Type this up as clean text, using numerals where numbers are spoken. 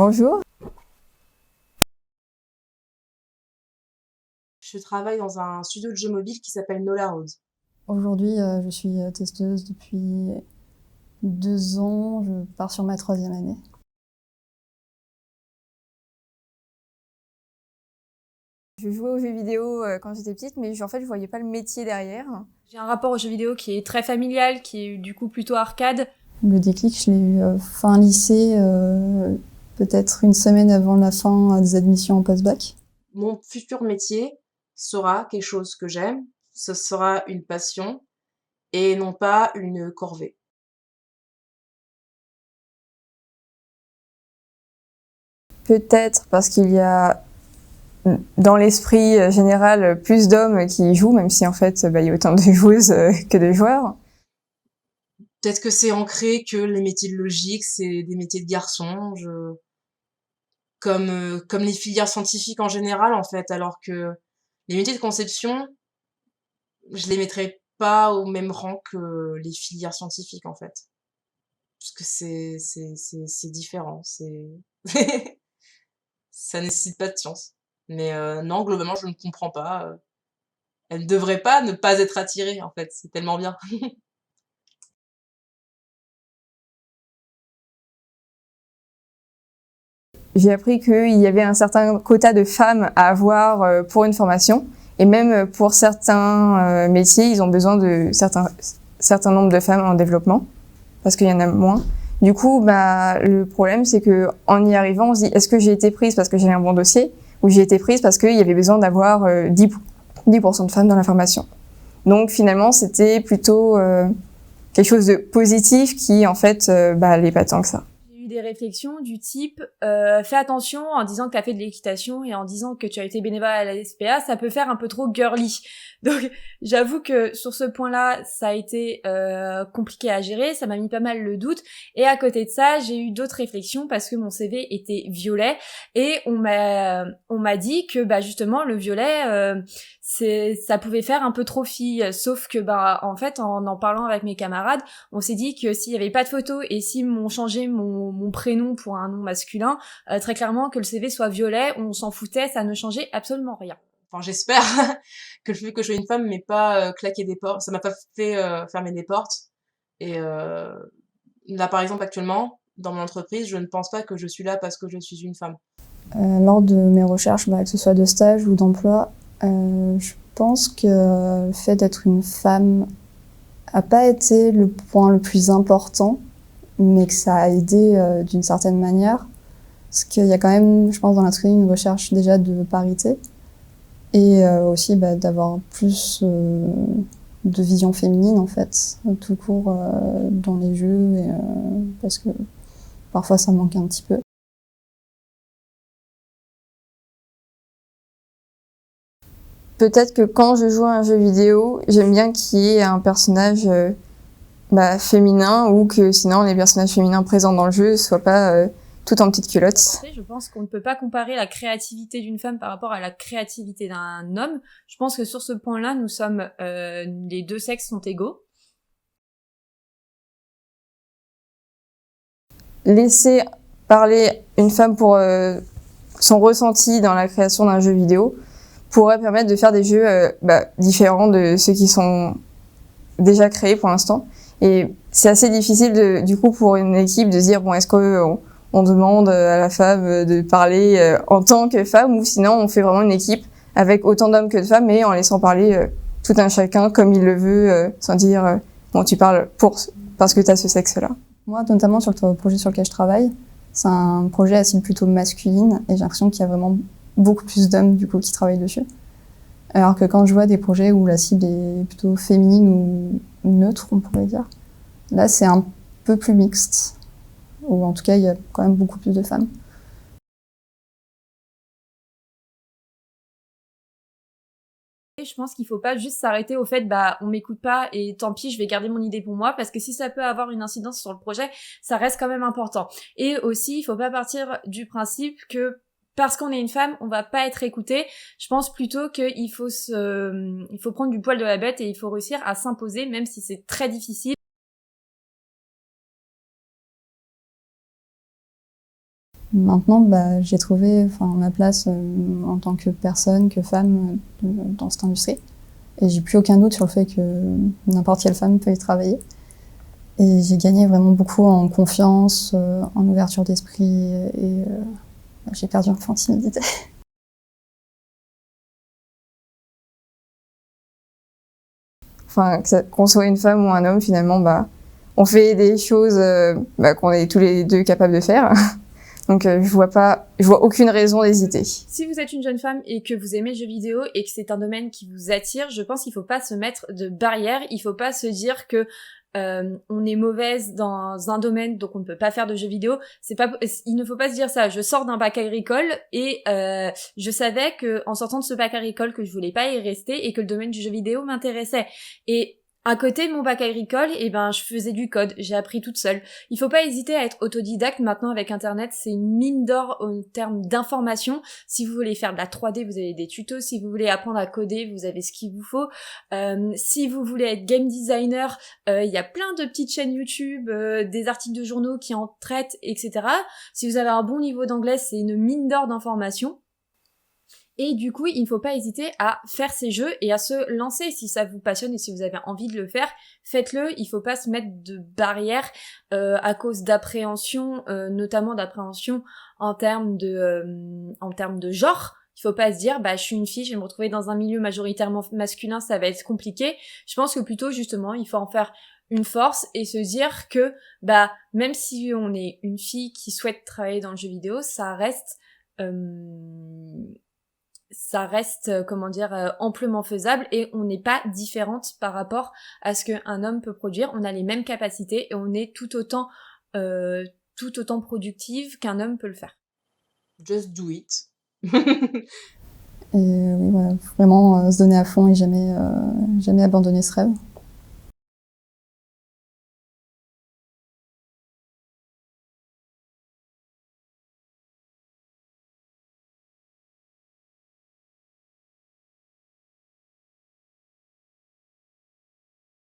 Bonjour. Je travaille dans un studio de jeux mobiles qui s'appelle Nola Road. Aujourd'hui, je suis testeuse depuis 2 ans. Je pars sur ma 3e année. Je jouais aux jeux vidéo quand j'étais petite, mais en fait, je voyais pas le métier derrière. J'ai un rapport aux jeux vidéo qui est très familial, qui est du coup plutôt arcade. Le déclic, je l'ai eu fin lycée, peut-être une semaine avant la fin des admissions en post-bac. Mon futur métier sera quelque chose que j'aime, ce sera une passion et non pas une corvée. Peut-être parce qu'il y a dans l'esprit général plus d'hommes qui y jouent, même si en fait il y a autant de joueuses que de joueurs. Peut-être que c'est ancré que les métiers de logique, c'est des métiers de garçons, comme les filières scientifiques en général en fait, alors que les métiers de conception, je les mettrais pas au même rang que les filières scientifiques en fait. Parce que c'est différent, ça nécessite pas de science. Mais non, globalement, je ne comprends pas. Elle ne devrait pas ne pas être attirée, en fait. C'est tellement bien. J'ai appris qu'il y avait un certain quota de femmes à avoir pour une formation. Et même pour certains métiers, ils ont besoin de certains nombres de femmes en développement, parce qu'il y en a moins. Du coup, le problème, c'est que en y arrivant, on se dit, est-ce que j'ai été prise parce que j'ai un bon dossier, ou j'ai été prise parce qu'il y avait besoin d'avoir 10% de femmes dans la formation. Donc finalement, c'était plutôt quelque chose de positif qui, en fait, allait pas tant que ça. J'ai eu des réflexions du type fais attention en disant que tu as fait de l'équitation et en disant que tu as été bénévole à la SPA, ça peut faire un peu trop girly. Donc j'avoue que sur ce point-là, ça a été compliqué à gérer, ça m'a mis pas mal le doute. Et à côté de ça, j'ai eu d'autres réflexions parce que mon CV était violet et on m'a dit que justement le violet ça pouvait faire un peu trop fille. Sauf que en fait en parlant avec mes camarades, on s'est dit que s'il y avait pas de photo et si m'ont changé mon prénom pour un nom masculin, très clairement que le CV soit violet, on s'en foutait, ça ne changeait absolument rien. Enfin, j'espère que le fait que je sois une femme m'ait pas claqué des portes. Ça m'a pas fait fermer des portes. Et là, par exemple, actuellement, dans mon entreprise, je ne pense pas que je suis là parce que je suis une femme. Lors de mes recherches, que ce soit de stage ou d'emploi, je pense que le fait d'être une femme a pas été le point le plus important, mais que ça a aidé d'une certaine manière. Parce qu'il y a quand même, je pense, dans l'industrie, une recherche déjà de parité et aussi d'avoir plus de vision féminine, en fait, tout court dans les jeux, parce que parfois ça manque un petit peu. Peut-être que quand je joue à un jeu vidéo, j'aime bien qu'il y ait un personnage féminin ou que sinon les personnages féminins présents dans le jeu soient pas tout en petites culottes. Je pense qu'on ne peut pas comparer la créativité d'une femme par rapport à la créativité d'un homme. Je pense que sur ce point-là, nous sommes les deux sexes sont égaux. Laisser parler une femme pour son ressenti dans la création d'un jeu vidéo pourrait permettre de faire des jeux différents de ceux qui sont déjà créés pour l'instant. Et c'est assez difficile du coup pour une équipe de se dire est-ce qu'on demande à la femme de parler en tant que femme ou sinon on fait vraiment une équipe avec autant d'hommes que de femmes mais en laissant parler tout un chacun comme il le veut sans dire tu parles parce que tu as ce sexe-là. Moi, notamment sur le projet sur lequel je travaille, c'est un projet à cible plutôt masculine et j'ai l'impression qu'il y a vraiment beaucoup plus d'hommes du coup qui travaillent dessus. Alors que quand je vois des projets où la cible est plutôt féminine ou neutre, on pourrait dire, là c'est un peu plus mixte. Ou en tout cas, il y a quand même beaucoup plus de femmes. Je pense qu'il faut pas juste s'arrêter au fait on m'écoute pas et tant pis je vais garder mon idée pour moi parce que si ça peut avoir une incidence sur le projet, ça reste quand même important. Et aussi il faut pas partir du principe que parce qu'on est une femme, on va pas être écouté. Je pense plutôt qu'il faut il faut prendre du poil de la bête et il faut réussir à s'imposer même si c'est très difficile. Maintenant, j'ai trouvé ma place en tant que personne, que femme dans cette industrie. Et j'ai plus aucun doute sur le fait que n'importe quelle femme peut y travailler. Et j'ai gagné vraiment beaucoup en confiance, en ouverture d'esprit, et j'ai perdu en timidité. Enfin, qu'on soit une femme ou un homme, finalement, on fait des choses qu'on est tous les deux capables de faire. Donc je vois aucune raison d'hésiter. Si vous êtes une jeune femme et que vous aimez le jeu vidéo et que c'est un domaine qui vous attire, je pense qu'il faut pas se mettre de barrières, il faut pas se dire que on est mauvaise dans un domaine donc on ne peut pas faire de jeux vidéo. Il ne faut pas se dire ça. Je sors d'un bac agricole et je savais que en sortant de ce bac agricole que je voulais pas y rester et que le domaine du jeu vidéo m'intéressait. Et à côté de mon bac agricole, je faisais du code, j'ai appris toute seule. Il faut pas hésiter à être autodidacte. Maintenant, avec Internet, c'est une mine d'or en termes d'informations. Si vous voulez faire de la 3D, vous avez des tutos. Si vous voulez apprendre à coder, vous avez ce qu'il vous faut. Si vous voulez être game designer, il y a plein de petites chaînes YouTube, des articles de journaux qui en traitent, etc. Si vous avez un bon niveau d'anglais, c'est une mine d'or d'informations. Et du coup, il ne faut pas hésiter à faire ces jeux et à se lancer. Si ça vous passionne et si vous avez envie de le faire, faites-le. Il ne faut pas se mettre de barrières à cause d'appréhension, notamment d'appréhension en termes de genre. Il faut pas se dire, je suis une fille, je vais me retrouver dans un milieu majoritairement masculin, ça va être compliqué. Je pense que plutôt, justement, il faut en faire une force et se dire que, même si on est une fille qui souhaite travailler dans le jeu vidéo, ça reste amplement faisable et on n'est pas différente par rapport à ce qu'un homme peut produire. On a les mêmes capacités et on est tout autant productive qu'un homme peut le faire. Just do it. Et oui, vraiment se donner à fond et jamais abandonner ce rêve.